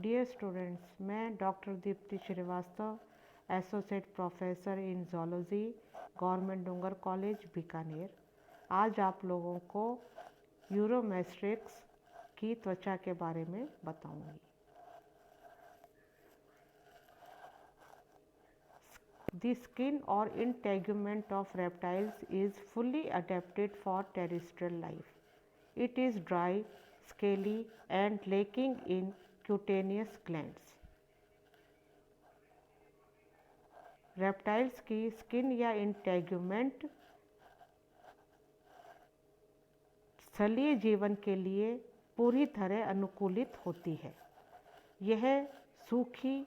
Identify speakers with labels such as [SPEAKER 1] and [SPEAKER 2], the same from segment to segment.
[SPEAKER 1] Dear students, मैं doctor Deepti Shrivastava, associate professor in zoology, government Dungar college Bikaner, आज आप लोगों को यूरोमेट्रिक्स की त्वचा के बारे में बताऊंगी। The skin or integument of reptiles is fully adapted for terrestrial life. It is dry, scaly and lacking in cutaneous glands. Reptiles की स्किन या इंटेग्यूमेंट स्थलीय जीवन के लिए पूरी तरह अनुकूलित होती है। यह सूखी,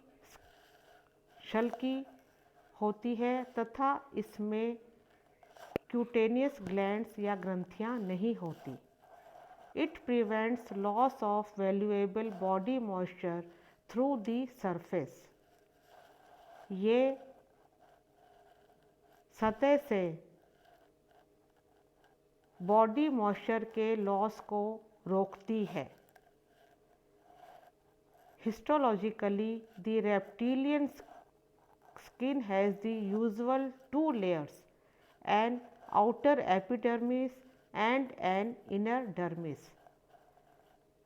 [SPEAKER 1] शल्की होती है तथा इसमें क्यूटेनियस ग्लैंड्स या ग्रंथियां नहीं होती। It prevents loss of valuable body moisture through the surface. ये सतह से बॉडी मॉइस्चर के लॉस को रोकती है। Histologically the reptilian skin has the usual two layers, an outer epidermis and an inner dermis.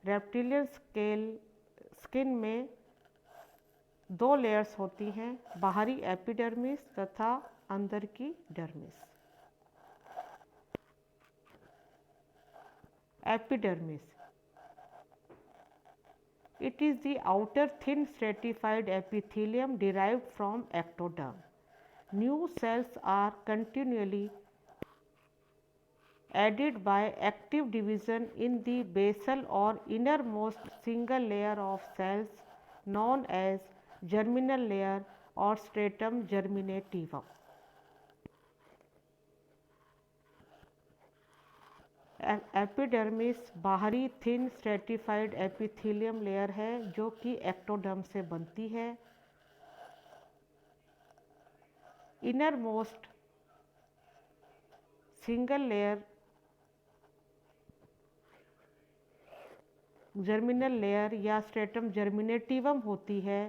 [SPEAKER 1] Reptilian skin में दो layers होती हैं, बाहरी एपिडर्मिस तथा अंदर की dermis. Epidermis, it is the outer thin stratified epithelium derived from ectoderm. New cells are continually added by active division in the basal or innermost single layer of cells known as germinal layer or stratum germinativum. Epidermis बाहरी thin stratified epithelium layer है जो कि ectoderm से बनती है। Inner most single layer germinal layer या stratum जर्मिनेटिवम होती है।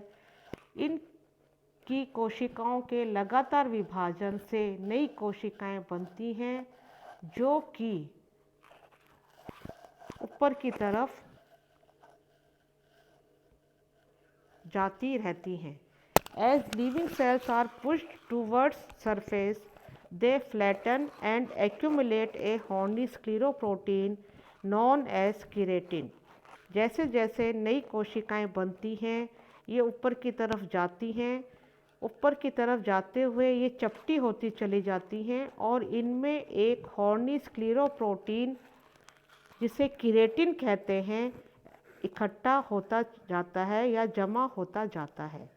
[SPEAKER 1] इनकी कोशिकाओं के लगातार विभाजन से नई कोशिकाएं बनती हैं जो कि ऊपर की तरफ जाती रहती हैं। As living cells are pushed towards surface, they flatten and accumulate a horny scleroprotein known as keratin. जैसे जैसे नई कोशिकाएं बनती हैं, ये ऊपर की तरफ जाती हैं। ऊपर की तरफ जाते हुए ये चपटी होती चली जाती हैं और इनमें एक हॉर्नी स्क्लीरोप्रोटीन जिसे किरेटिन कहते हैं इकट्ठा होता जाता है या जमा होता जाता है।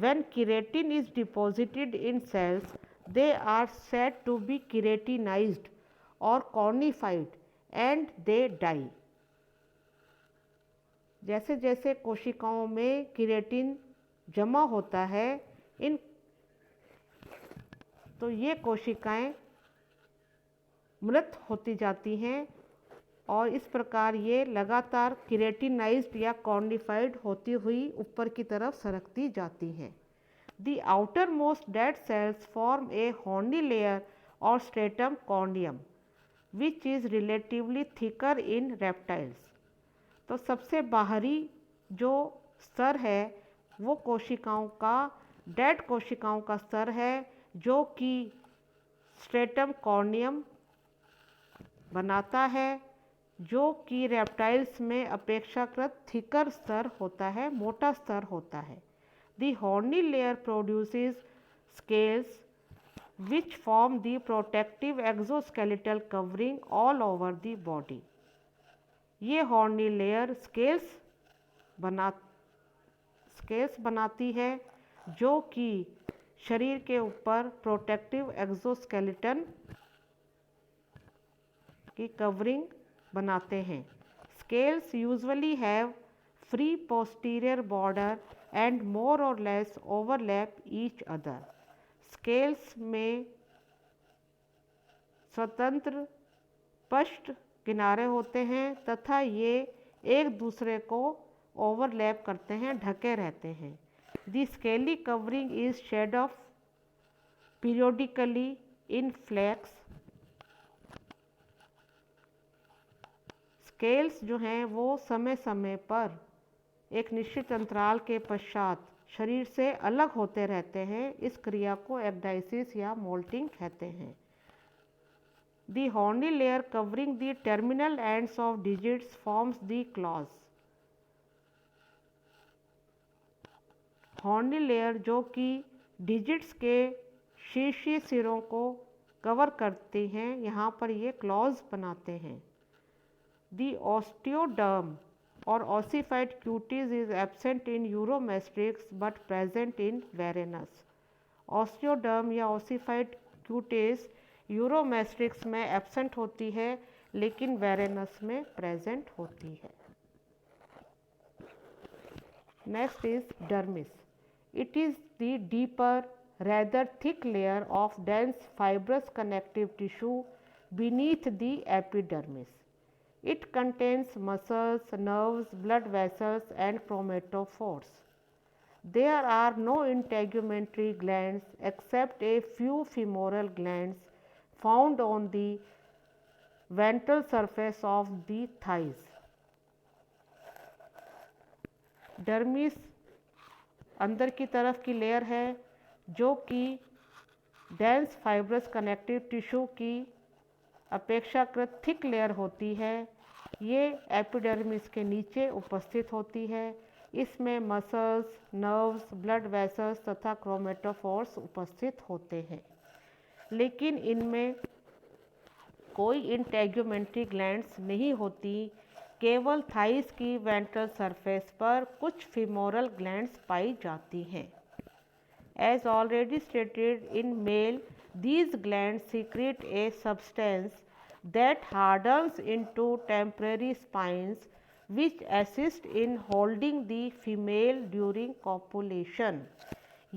[SPEAKER 1] When keratin is deposited in cells, they are said to be keratinized or cornified and they die. जैसे जैसे कोशिकाओं में किरेटिन जमा होता है तो ये कोशिकाएं मृत होती जाती हैं और इस प्रकार ये लगातार किरेटिनाइज्ड या कॉर्निफाइड होती हुई ऊपर की तरफ सरकती जाती हैं। The outermost dead cells form a horny layer और stratum corneum which is relatively thicker in reptiles. तो सबसे बाहरी जो स्तर है वो कोशिकाओं का डेड कोशिकाओं का स्तर है जो कि स्ट्रेटम कॉर्नियम बनाता है, जो कि रेप्टाइल्स में अपेक्षाकृत थिकर स्तर होता है, मोटा स्तर होता है। The horny layer produces scales which form the protective exoskeletal covering all over the body. ये हॉर्नी लेयर स्केल्स बनाती है जो कि शरीर के ऊपर प्रोटेक्टिव एक्सोस्केलेटन की कवरिंग बनाते हैं। Scales usually have free posterior border and more or less overlap each other. Scales में स्वतंत्र पृष्ठ किनारे होते हैं तथा ये एक दूसरे को ओवरलैप करते हैं, ढके रहते हैं। The scaly covering is shed off periodically in flakes. Scales जो हैं वो समय समय पर एक निश्चित अंतराल के पश्चात शरीर से अलग होते रहते हैं। इस क्रिया को एक्डाइसिस या मोल्टिंग कहते हैं। The horny layer covering the terminal ends of digits forms the claws. Horny layer जो कि डिजिट्स के शीर्षीय सिरों को कवर करती हैं, यहाँ पर ये क्लॉज बनाते हैं। The osteoderm or ossified cutis is absent in Uromastrix but present in Varanus. Osteoderm या ossified cutis यूरोमेस्ट्रिक्स में एब्सेंट होती है लेकिन वेरेनस में प्रेजेंट होती है। Next is dermis. It is the deeper rather thick layer of dense fibrous connective tissue beneath the epidermis. It contains muscles, nerves, blood vessels and chromatophores. There are no integumentary glands except a few femoral glands found on the ventral surface of the thighs. Dermis अंदर की तरफ की layer है जो कि dense fibrous connective tissue की अपेक्षाकृत thick layer होती है। ये एपिडर्मिस के नीचे उपस्थित होती है। इसमें मसल्स, नर्व्स, ब्लड वेसल्स तथा क्रोमेटोफोर्स उपस्थित होते हैं, लेकिन इनमें कोई इंटेग्यूमेंट्री ग्लैंड्स नहीं होती। केवल थाइस की वेंट्रल सरफेस पर कुछ फीमोरल ग्लैंड्स पाई जाती हैं। As already stated in male, these glands secrete a substance that hardens into temporary spines which assist in holding the female during copulation.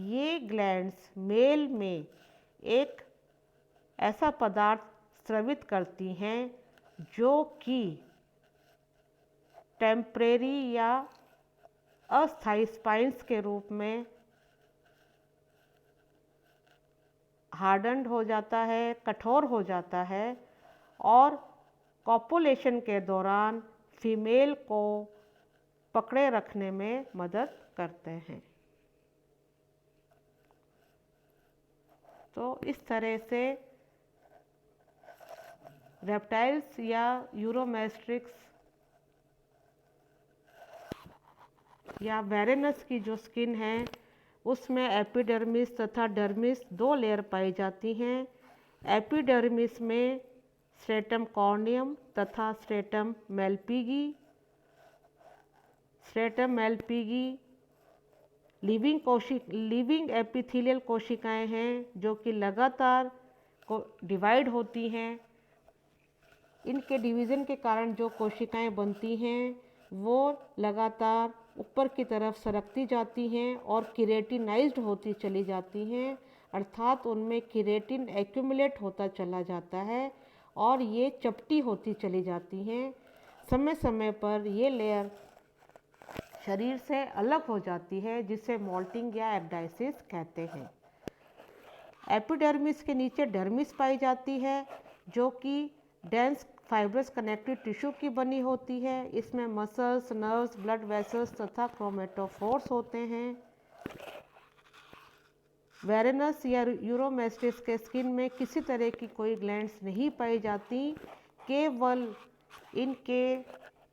[SPEAKER 1] ये ग्लैंड्स मेल में एक ऐसा पदार्थ स्रावित करती हैं जो कि टेम्परेरी या अस्थायी स्पाइंस के रूप में हार्डन्ड हो जाता है, कठोर हो जाता है और कॉपुलेशन के दौरान फीमेल को पकड़े रखने में मदद करते हैं। तो इस तरह से रेप्टाइल्स या यूरोमेस्ट्रिक्स या वेरेनस की जो स्किन है उसमें एपिडर्मिस तथा डर्मिस दो लेयर पाई जाती हैं। एपिडर्मिस में स्ट्रेटम कॉर्नियम तथा stratum Malpighi. Stratum Malpighi living epithelial कोशिकाएं हैं जो कि लगातार डिवाइड होती हैं। इनके डिवीज़न के कारण जो कोशिकाएं बनती हैं वो लगातार ऊपर की तरफ सरकती जाती हैं और केराटिनाइज्ड होती चली जाती हैं, अर्थात उनमें केराटिन एक्यूमुलेट होता चला जाता है और ये चपटी होती चली जाती हैं। समय समय पर ये लेयर शरीर से अलग हो जाती है जिसे मोल्टिंग या एक्डाइसिस कहते हैं। एपिडर्मिस के नीचे डर्मिस पाई जाती है जो कि डेंस फाइब्रस कनेक्टिव टिश्यू की बनी होती है। इसमें मसल्स, नर्व्स, ब्लड वेसल्स तथा क्रोमेटोफोर्स होते हैं। वेरेनस या यूरोमेस्टिस के स्किन में किसी तरह की कोई ग्लैंड्स नहीं पाई जाती, केवल इनके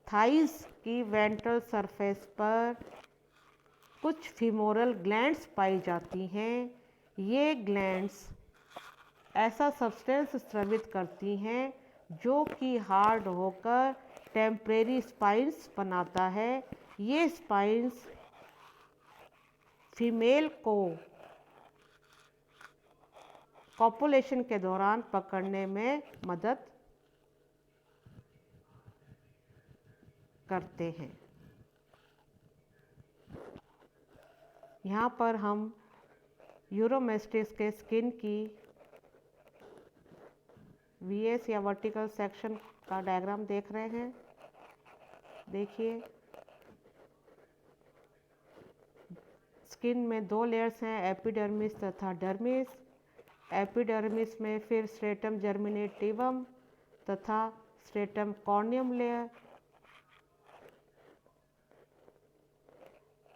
[SPEAKER 1] थाइस की वेंट्रल सरफेस पर कुछ फीमोरल ग्लैंड्स पाई जाती हैं। ये ग्लैंड्स ऐसा सब्सटेंस स्रावित करती हैं जो कि हार्ड होकर टेम्परेरी स्पाइंस बनाता है। ये स्पाइंस फीमेल को कॉपुलेशन के दौरान पकड़ने में मदद करते हैं। यहाँ पर हम यूरोमेस्टिस के स्किन की वीएस या वर्टिकल सेक्शन का डायग्राम देख रहे हैं। देखिए, स्किन में दो लेयर्स हैं, एपिडर्मिस तथा डर्मिस। एपिडर्मिस में फिर स्ट्रेटम जर्मिनेटिवम तथा स्ट्रेटम कॉर्नियम लेयर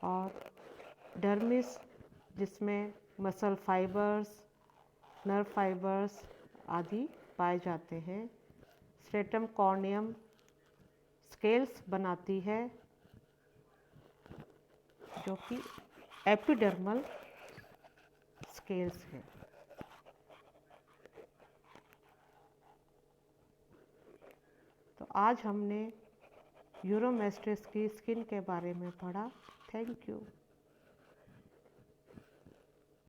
[SPEAKER 1] और डर्मिस जिसमें मसल फाइबर्स, नर्व फाइबर्स आदि पाए जाते हैं। स्ट्रेटम कॉर्नियम स्केल्स बनाती है जो कि एपिडर्मल स्केल्स है। तो आज हमने यूरोमेस्टिस की स्किन के बारे में पढ़ा। Thank you.